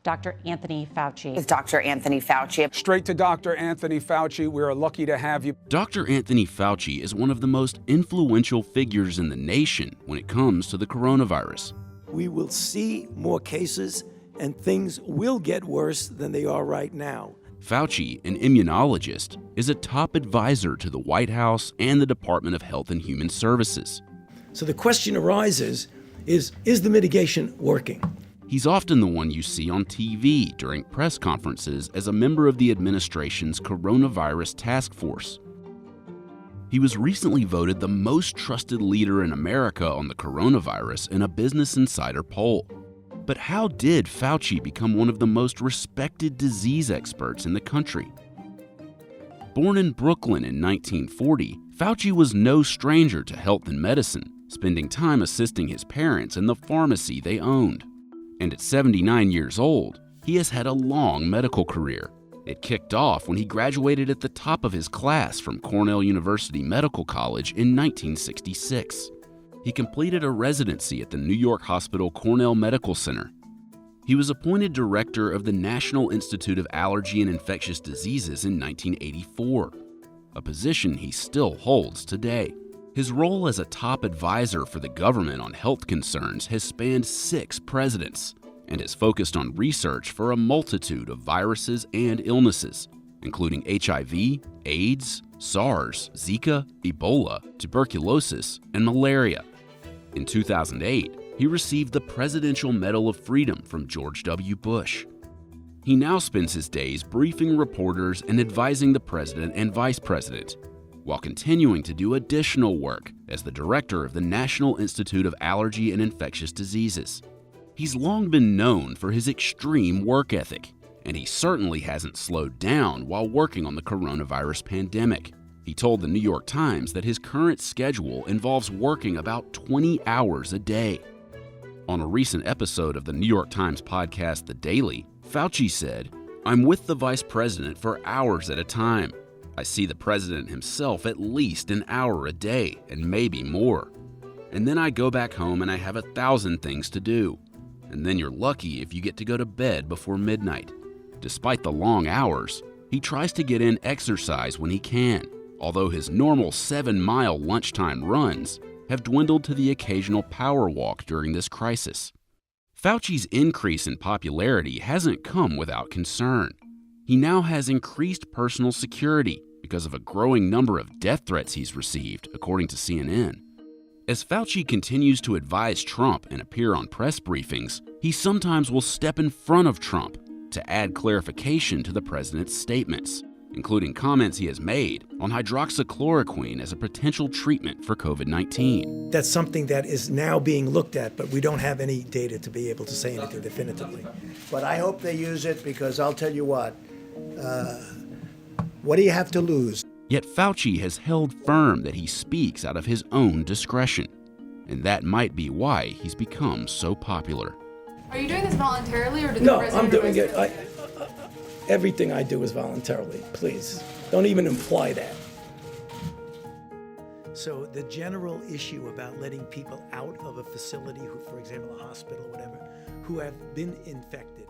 Dr. Anthony Fauci. With Dr. Anthony Fauci. Straight to Dr. Anthony Fauci. We are lucky to have you. Dr. Anthony Fauci is one of the most influential figures in the nation when it comes to the coronavirus. We will see more cases and things will get worse than they are right now. Fauci, an immunologist, is a top advisor to the White House and the Department of Health and Human Services. So the question arises is the mitigation working? He's often the one you see on TV during press conferences as a member of the administration's coronavirus task force. He was recently voted the most trusted leader in America on the coronavirus in a Business Insider poll. But how did Fauci become one of the most respected disease experts in the country? Born in Brooklyn in 1940, Fauci was no stranger to health and medicine, spending time assisting his parents in the pharmacy they owned. And at 79 years old, he has had a long medical career. It kicked off when he graduated at the top of his class from Cornell University Medical College in 1966. He completed a residency at the New York Hospital Cornell Medical Center. He was appointed director of the National Institute of Allergy and Infectious Diseases in 1984, a position he still holds today. His role as a top advisor for the government on health concerns has spanned 6 presidents and has focused on research for a multitude of viruses and illnesses, including HIV, AIDS, SARS, Zika, Ebola, tuberculosis, and malaria. In 2008, he received the Presidential Medal of Freedom from George W. Bush. He now spends his days briefing reporters and advising the president and vice president, while continuing to do additional work as the director of the National Institute of Allergy and Infectious Diseases. He's long been known for his extreme work ethic, and he certainly hasn't slowed down while working on the coronavirus pandemic. He told the New York Times that his current schedule involves working about 20 hours a day. On a recent episode of the New York Times podcast, The Daily, Fauci said, "I'm with the vice president for hours at a time. I see the president himself at least an hour a day, and maybe more. And then I go back home and I have 1,000 things to do. And then you're lucky if you get to go to bed before midnight." Despite the long hours, he tries to get in exercise when he can, although his normal 7-mile lunchtime runs have dwindled to the occasional power walk during this crisis. Fauci's increase in popularity hasn't come without concern. He now has increased personal security because of a growing number of death threats he's received, according to CNN. As Fauci continues to advise Trump and appear on press briefings, he sometimes will step in front of Trump to add clarification to the president's statements, including comments he has made on hydroxychloroquine as a potential treatment for COVID-19. That's something that is now being looked at, but we don't have any data to be able to say anything definitively. But I hope they use it because I'll tell you what do you have to lose? Yet Fauci has held firm that he speaks out of his own discretion, and that might be why he's become so popular. Are you doing this voluntarily, or did No, the president? I'm doing it. Everything I do is voluntarily. Please, don't even imply that. So the general issue about letting people out of a facility, who, for example, a hospital, whatever, who have been infected,